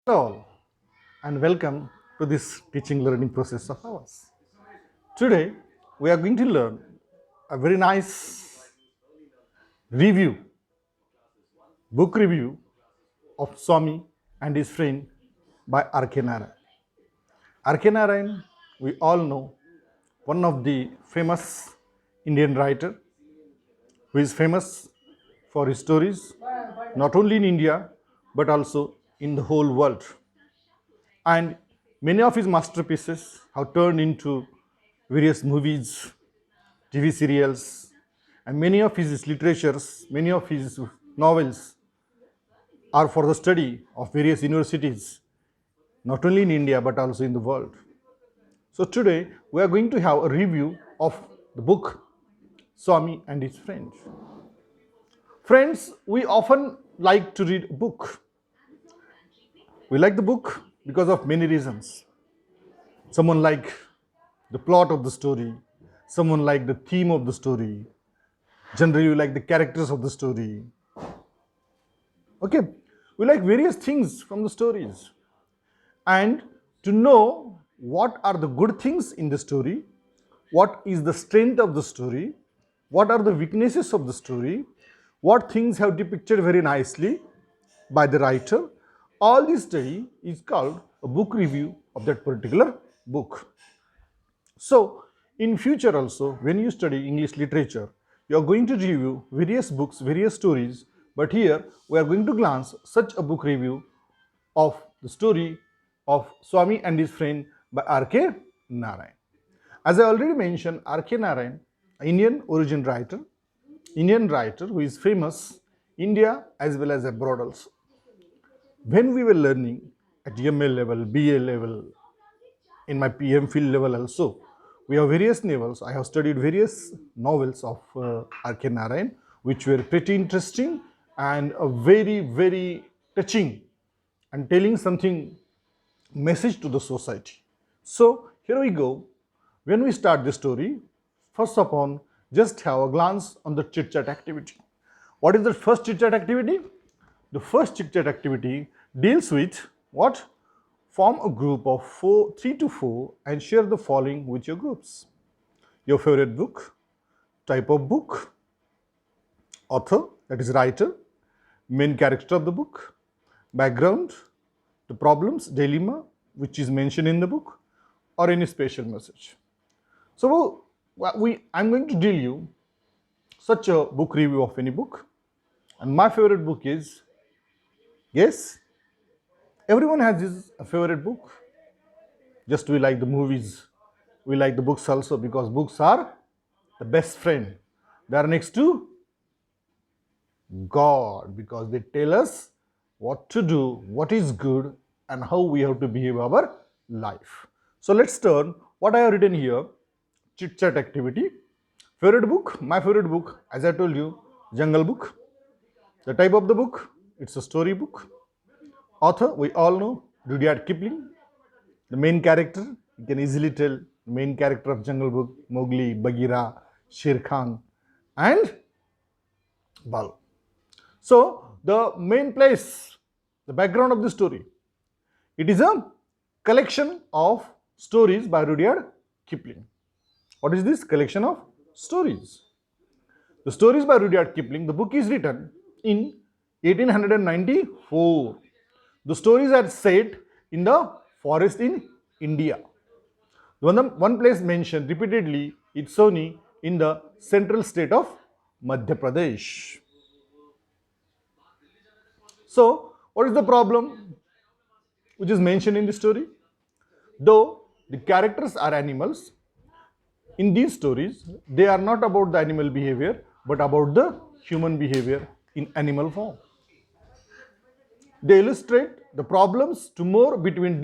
Hello all, and welcome to this teaching learning process of ours. Today we are going to learn a very nice review, book review of Swami and his friend by R.K. Narayan. R.K. Narayan, we all know, one of the famous Indian writer who is famous for his stories not only in India but also in the whole world. And many of his masterpieces have turned into various movies, TV serials, and many of his literatures, many of his novels are for the study of various universities, not only in India but also in the world. So today we are going to have a review of the book Swami and his friends. Friends, we often like to read a book. We like the book because of many reasons. Someone like the plot of the story, someone like the theme of the story, generally you like the characters of the story. Okay, we like various things from the stories. And to know what are the good things in the story, what is the strength of the story, what are the weaknesses of the story, what things have depicted very nicely by the writer, all this study is called a book review of that particular book. So, in future also, when you study English literature, you are going to review various books, various stories, but here we are going to glance such a book review of the story of Swami and his friend by R.K. Narayan. As I already mentioned, R.K. Narayan, Indian origin writer, Indian writer who is famous India as well as abroad also. When we were learning at MA level, BA level, in my PMPhil level also, we have various novels. I have studied various novels of R.K. Narayan, which were pretty interesting and very, very touching and telling something message to the society. So here we go. When we start the story, first of all, just have a glance on the chit chat activity. What is the first chit chat activity? The first chit chat activity deals with what? Form a group of 3 to 4 and share the following with your groups. Your favorite book, type of book, author, that is writer, main character of the book, background, the problems, dilemma, which is mentioned in the book, or any special message. So I'm going to deal you such a book review of any book, and my favorite book is, yes, everyone has his favorite book. Just we like the movies, we like the books also because books are the best friend. They are next to God because they tell us what to do, what is good, and how we have to behave our life. So let's turn what I have written here, chit chat activity. Favorite book, my favorite book, as I told you, Jungle Book. The type of the book, it's a story book. Author, we all know, Rudyard Kipling. The main character, you can easily tell, the main character of Jungle Book, Mowgli, Bagheera, Sher Khan, and Bal. So, the main place, the background of the story, it is a collection of stories by Rudyard Kipling. What is this collection of stories? The stories by Rudyard Kipling, the book is written in 1894. The stories are set in the forest in India. One place mentioned repeatedly is Soni in the central state of Madhya Pradesh. So, what is the problem which is mentioned in the story? Though the characters are animals, in these stories, they are not about the animal behavior but about the human behavior in animal form. They illustrate the problems to more between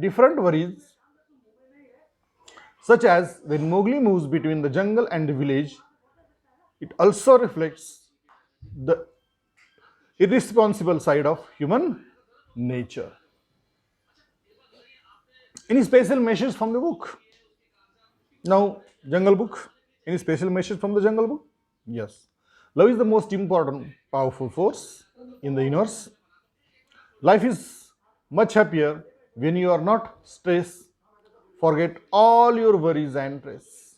different worries, such as when Mowgli moves between the jungle and the village. It also reflects the irresponsible side of human nature. Any special message from the book? Now, Jungle Book. Any special message from the Jungle Book? Yes. Love is the most important, powerful force in the universe. Life is much happier when you are not stressed. Forget all your worries and stress.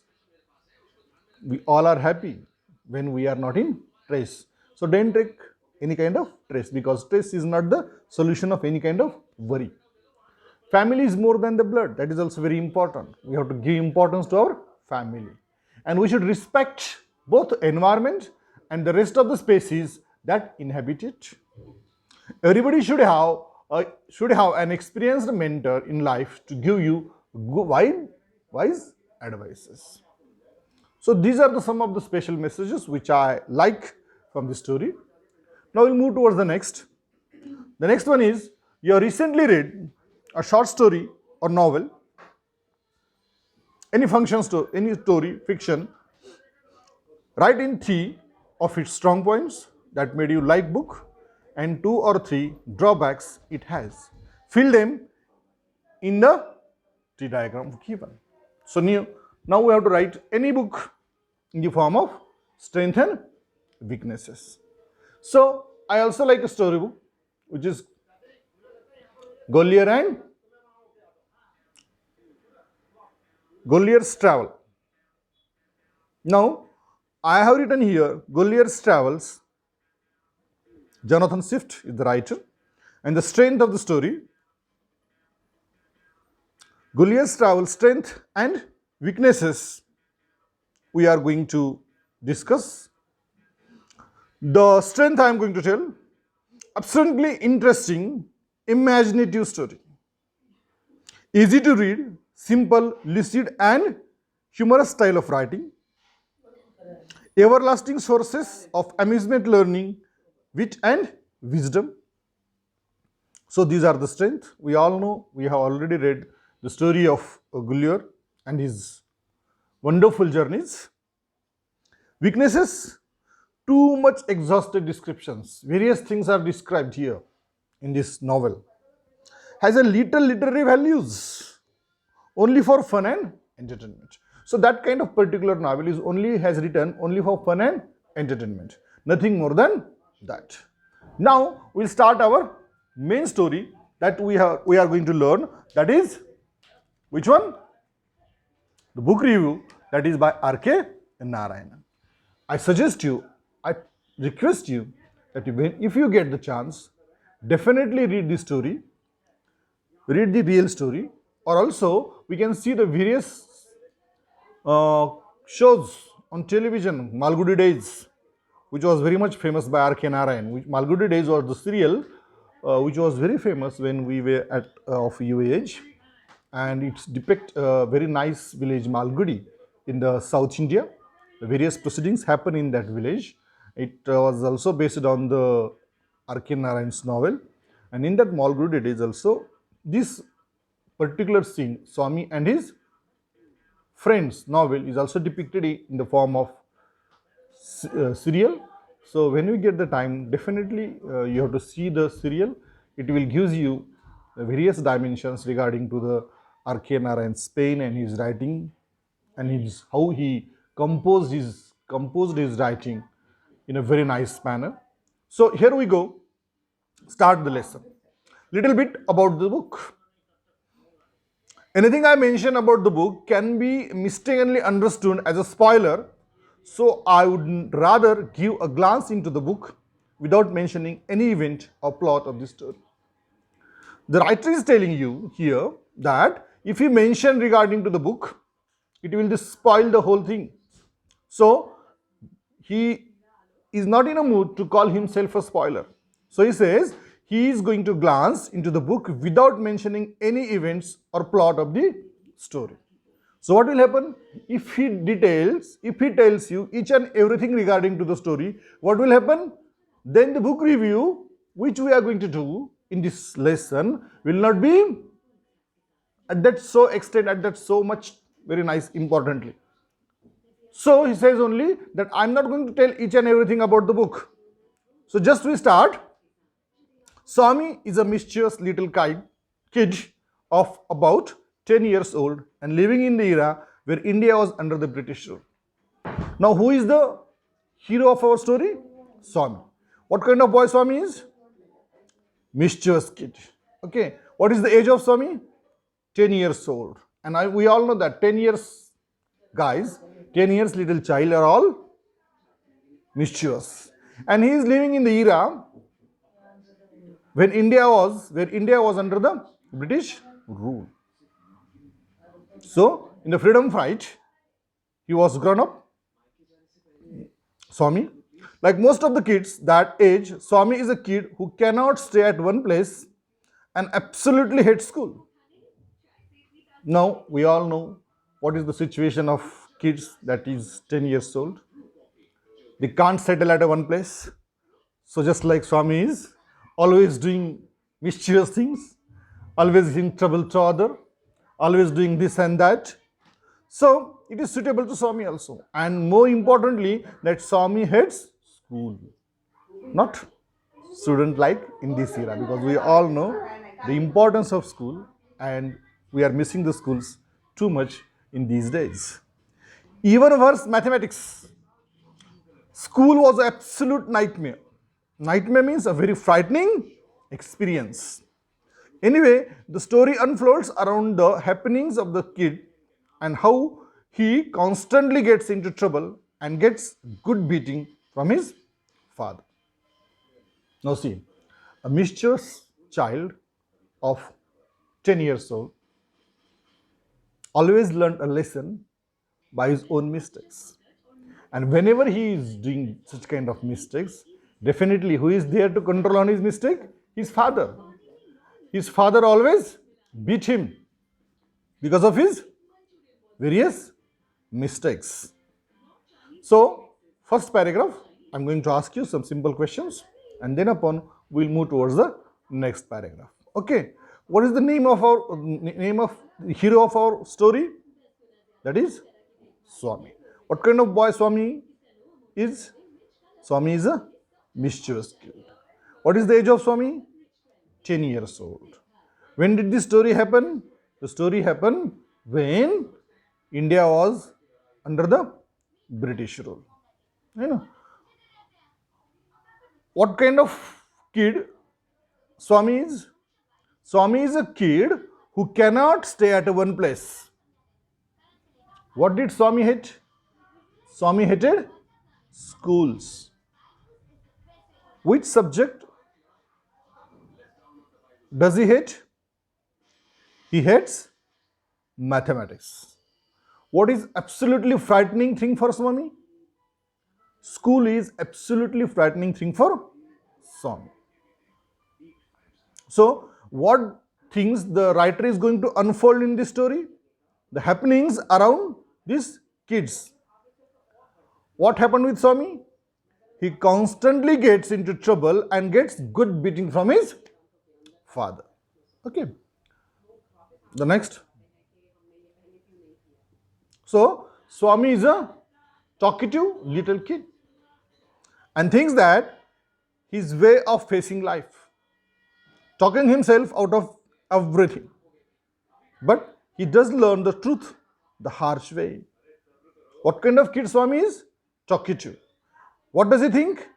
We all are happy when we are not in stress. So don't take any kind of stress, because stress is not the solution of any kind of worry. Family is more than the blood. That is also very important. We have to give importance to our family. And we should respect both environment and the rest of the species that inhabit it. Everybody should have an experienced mentor in life to give you wise advices. So these are some of the special messages which I like from the story. Now we'll move towards the next. The next one is, you have recently read a short story or novel, any any story, fiction. Write in 3 of its strong points that made you like book, and 2 or 3 drawbacks it has. Fill them in the tree diagram given. So now we have to write any book in the form of strength and weaknesses. So I also like a storybook which is Gollier's Travel. Now I have written here Gollier's Travels. Jonathan Swift is the writer, and the strength of the story. Gollier's Travel, strength and weaknesses we are going to discuss. The strength I am going to tell: absolutely interesting, imaginative story. Easy to read, simple, lucid and humorous style of writing. Everlasting sources of amusement, learning, wit and wisdom. So these are the strengths. We all know, we have already read the story of Gollier and his wonderful journeys. Weaknesses: too much exhaustive descriptions. Various things are described here in this novel. Has a little literary values, only for fun and entertainment. So that kind of particular novel has written only for fun and entertainment. Nothing more than that. Now we'll start our main story that we are going to learn. That is which one? The book review, that is by R.K. Narayanan. I request you that if you get the chance, definitely read the story, read the real story, or also we can see the various shows on television. Malgudi Days, which was very much famous by R.K. Narayan. Malgudi Days was the serial which was very famous when we were of your age, and it depicts a very nice village Malgudi in the South India. The various proceedings happen in that village. It was also based on the R.K. Narayan's novel, and in that Malgudi Days also this particular scene, Swami and his friends novel, is also depicted in the form of serial. So when you get the time, definitely you have to see the serial. It will give you the various dimensions regarding to the R.K. Narayan's pain and his writing, and how he composed his writing in a very nice manner. So here we go. Start the lesson. Little bit about the book. Anything I mention about the book can be mistakenly understood as a spoiler, so I would rather give a glance into the book without mentioning any event or plot of the story. The writer is telling you here that if he mention regarding to the book, it will just spoil the whole thing. So he is not in a mood to call himself a spoiler. So he says he is going to glance into the book without mentioning any events or plot of the story. So what will happen? If he tells you each and everything regarding to the story, what will happen? Then the book review, which we are going to do in this lesson, will not be at that so much very nice importantly. So he says only that I am not going to tell each and everything about the book. So just we start. Swami is a mischievous little kid of about 10 years old and living in the era where India was under the British rule. Now who is the hero of our story? Swami. What kind of boy Swami is? Mischievous kid. Okay. What is the age of Swami? 10 years old. And we all know that 10 years guys, 10 years little child are all mischievous. And he is living in the era when where India was under the British rule. So, in the freedom fight, he was grown up, Swami. Like most of the kids that age, Swami is a kid who cannot stay at one place and absolutely hates school. Now, we all know what is the situation of kids that is 10 years old. They can't settle at a one place. So just like Swami is, always doing mischievous things, always giving trouble to other, always doing this and that. So it is suitable to Swami also. And more importantly, that Swami hates school, not student like in this era, because we all know the importance of school and we are missing the schools too much in these days. Even worse, mathematics. School was an absolute nightmare. Nightmare means a very frightening experience. Anyway, the story unfolds around the happenings of the kid and how he constantly gets into trouble and gets good beating from his father. Now see, a mischievous child of 10 years old always learned a lesson by his own mistakes. And whenever he is doing such kind of mistakes, definitely who is there to control on his mistake? His father. His father always beat him because of his various mistakes. So, first paragraph, I'm going to ask you some simple questions and then upon we'll move towards the next paragraph. Okay. What is the name of the hero of our story? That is Swami. What kind of boy Swami is? Swami is a mischievous kid. What is the age of Swami? 10 years old. When did this story happen? The story happened when India was under the British rule. You know. What kind of kid Swami is? Swami is a kid who cannot stay at one place. What did Swami hate? Swami hated schools. Which subject does he hate? He hates mathematics. What is absolutely frightening thing for Swami? School is absolutely frightening thing for Swami. So, what things the writer is going to unfold in this story? The happenings around these kids. What happened with Swami? He constantly gets into trouble and gets good beating from his father. Okay. The next. So, Swami is a talkative little kid and thinks that his way of facing life, talking himself out of everything. But he does learn the truth the harsh way. What kind of kid Swami is? Talkative. What does he think?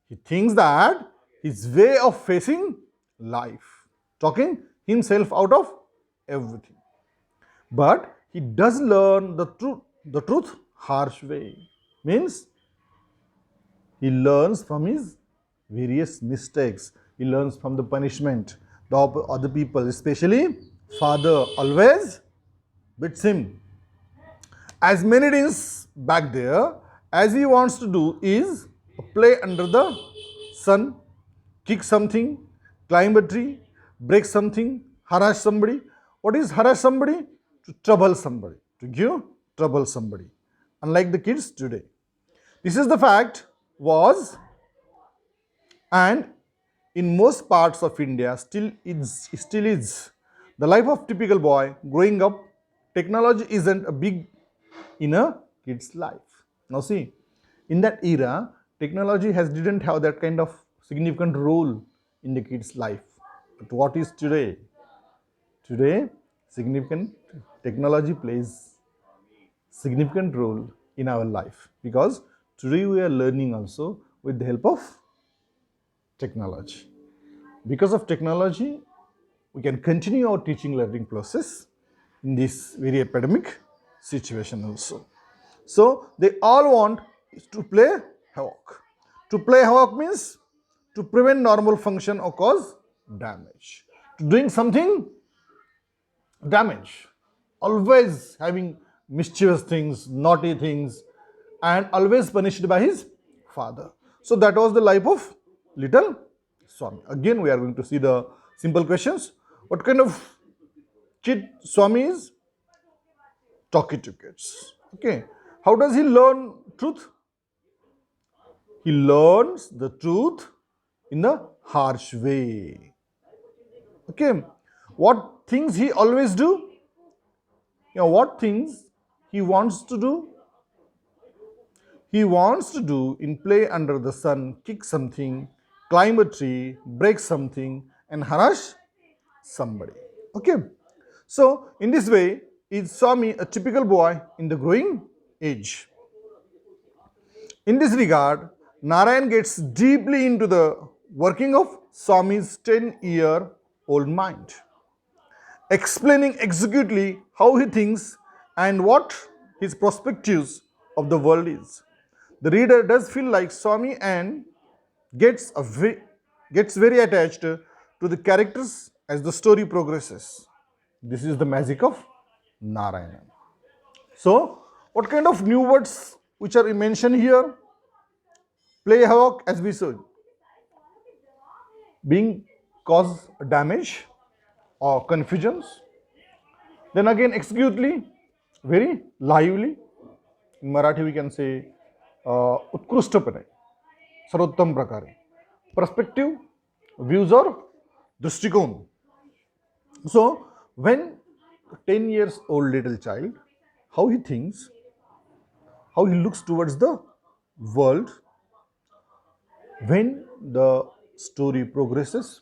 He thinks that his way of facing life, talking himself out of everything. But he does learn the truth harsh way. Means he learns from his various mistakes. He learns from the punishment. The other people, especially father, always beats him. As many days back there, as he wants to do is play under the sun, kick something, climb a tree, break something, harass somebody. What is harass somebody? To trouble somebody, to give trouble somebody. Unlike the kids today. This is the fact was, and in most parts of India still is. The life of typical boy growing up, technology isn't a big in a kid's life. Now see, in that era, technology didn't have that kind of significant role in the kid's life. But what is today? Today, significant technology plays significant role in our life because today we are learning also with the help of technology. Because of technology, we can continue our teaching learning process in this very epidemic situation also. So they all want to play havoc. To play havoc means to prevent normal function or cause damage. To doing something damage. Always having mischievous things, naughty things, and always punished by his father. So that was the life of little Swami. Again, we are going to see the simple questions. What kind of kid Swami is? Talkative kids. Okay. How does he learn truth? He learns the truth in a harsh way. Okay. What things he always do? What things he wants to do? He wants to do in play under the sun, kick something, climb a tree, break something, and harass somebody. Okay. So in this way, is Swami a typical boy in the growing age? In this regard, Narayan gets deeply into the working of Swami's 10-year-old mind, explaining executively how he thinks and what his perspectives of the world is. The reader does feel like Swami and gets very attached to the characters as the story progresses. This is the magic of Narayana. So, what kind of new words which are mentioned here? Play havoc, as we said, being cause damage or confusions. Then again, executely, very lively. In Marathi, we can say उत्कृष्टपणे, सर्वोत्तम प्रकारे. Perspective, views or दृष्टिकोन. So, when 10 years old little child, how he thinks, how he looks towards the world, when the story progresses,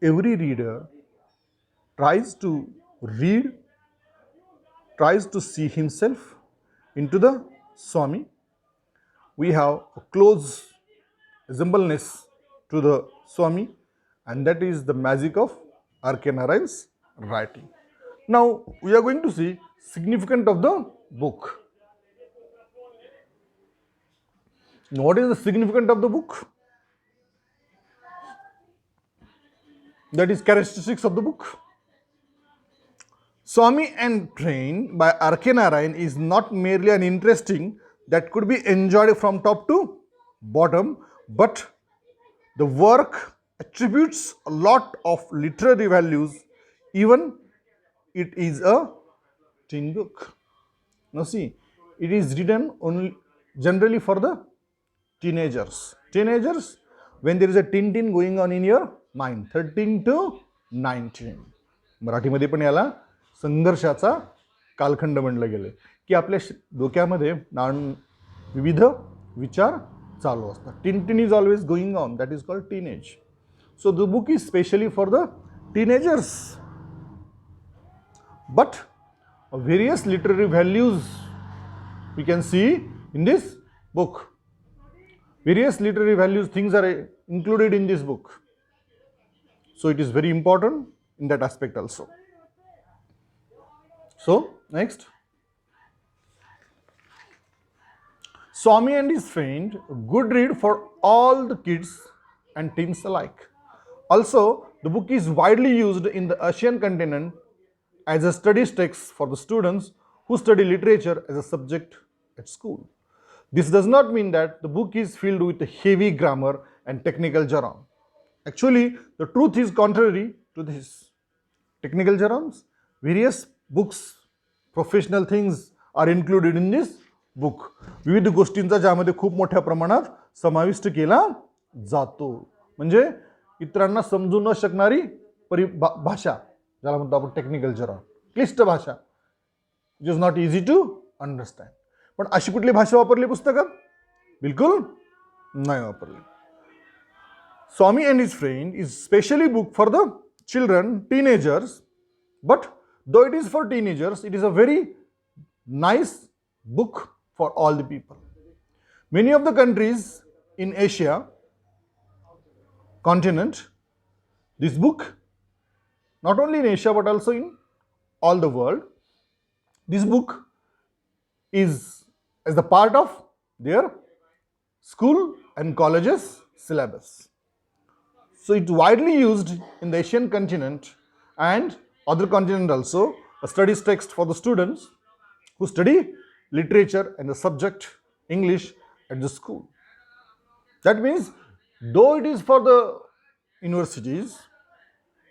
every reader tries to read, tries to see himself into the Swami. We have a close resemblance to the Swami, and that is the magic of R.K. Narayan's writing. Now, we are going to see significance of the book. What is the significance of the book? That is characteristics of the book. Swami and Train by R.K. Narayan is not merely an interesting that could be enjoyed from top to bottom, but the work attributes a lot of literary values, even it is a teen book. Now see, it is written only generally for the teenagers. Teenagers, when there is a Tintin going on in your mind, 13 to 19. मराठीमध्ये पण याला संघर्षाचा कालखंड म्हणलं गेलं की आपल्या डोक्यामध्ये विविध विचार चालू असतात. Tintin is always going on, that is called teenage. So the book is specially for the teenagers. But various literary values we can see in this book. Various literary values, things are included in this book. So it is very important in that aspect also. So next, Swami and his friend, a good read for all the kids and teens alike. Also, the book is widely used in the Asian continent as a study text for the students who study literature as a subject at school. This does not mean that the book is filled with heavy grammar and technical jargon. Actually, the truth is contrary to this. Technical jargons, various books, professional things are included in this book. विविध गोष्टींचा ज्यामध्ये खूप मोठ्या प्रमाणात समाविष्ट केला जातो. म्हणजे इतरांना समजू न शकणारी भाषा, ज्याला म्हणतो आपण टेक्निकल जर्गन, क्लिष्ट भाषा, it is not easy to understand. पण अशी कुठली भाषा वापरली पुस्तकात? बिलकुल नाही वापरली. Swami and his friend is specially book for the children, teenagers, but though it is for teenagers, it is a very nice book for all the people. Many of the countries in Asia continent, this book not only in Asia but also in all the world. This book is as the part of their school and colleges syllabus. So it's widely used in the Asian continent and other continent also, a studies text for the students who study literature and the subject English at the school. That means, though it is for the universities,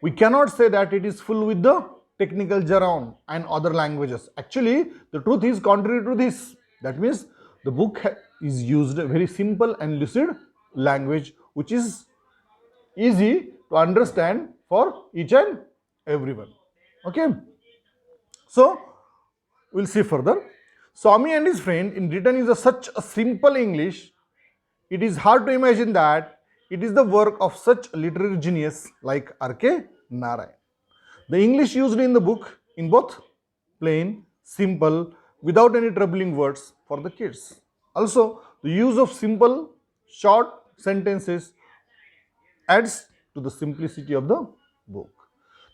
we cannot say that it is full with the technical jargon and other languages. Actually, the truth is contrary to this. That means the book is used a very simple and lucid language which is easy to understand for each and everyone. Okay. So, we'll see further. Swami and his friend in written is such a simple English, it is hard to imagine that it is the work of such a literary genius like R.K. Narayan. The English used in the book in both plain, simple, without any troubling words for the kids. Also, the use of simple, short sentences adds to the simplicity of the book.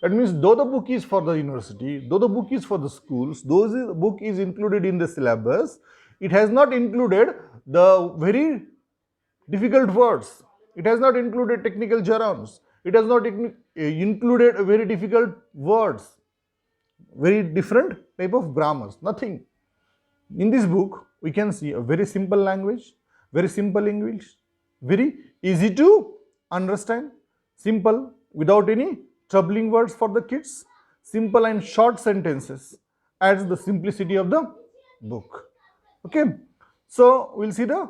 That means, though the book is for the university, though the book is for the schools, though the book is included in the syllabus, it has not included the very difficult words. It has not included technical jargons. It has not included very difficult words, very different type of grammars, nothing. In this book, we can see a very simple language, very simple English, very easy to understand, simple, without any troubling words for the kids, simple and short sentences adds the simplicity of the book. Okay, so we'll see the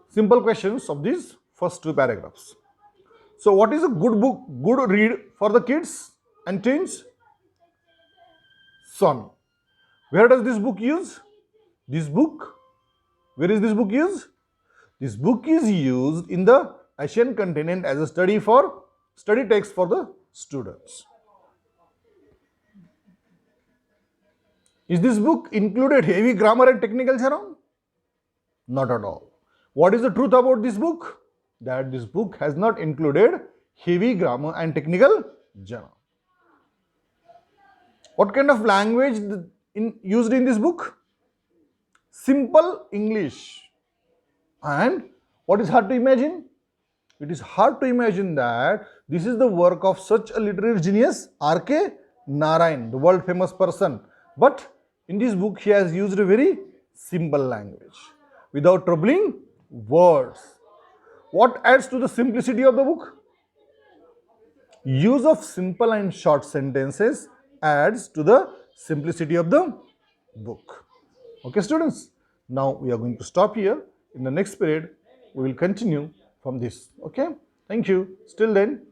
simple questions of these first two paragraphs. So, what is a good book, good read for the kids and teens? Swami. Where does this book use? This book, where is this book used? This book is used in the Asian continent as a study text for the students. Is this book included heavy grammar and technical jargon? Not at all. What is the truth about this book? That this book has not included heavy grammar and technical jargon. What kind of language used in this book? Simple English. And what is hard to imagine? It is hard to imagine that this is the work of such a literary genius, R.K. Narayan, the world famous person. But in this book, he has used a very simple language without troubling words. What adds to the simplicity of the book? Use of simple and short sentences adds to the simplicity of the book. Okay, students? Now we are going to stop here. In the next period, we will continue from this. Okay? Thank you. Still then,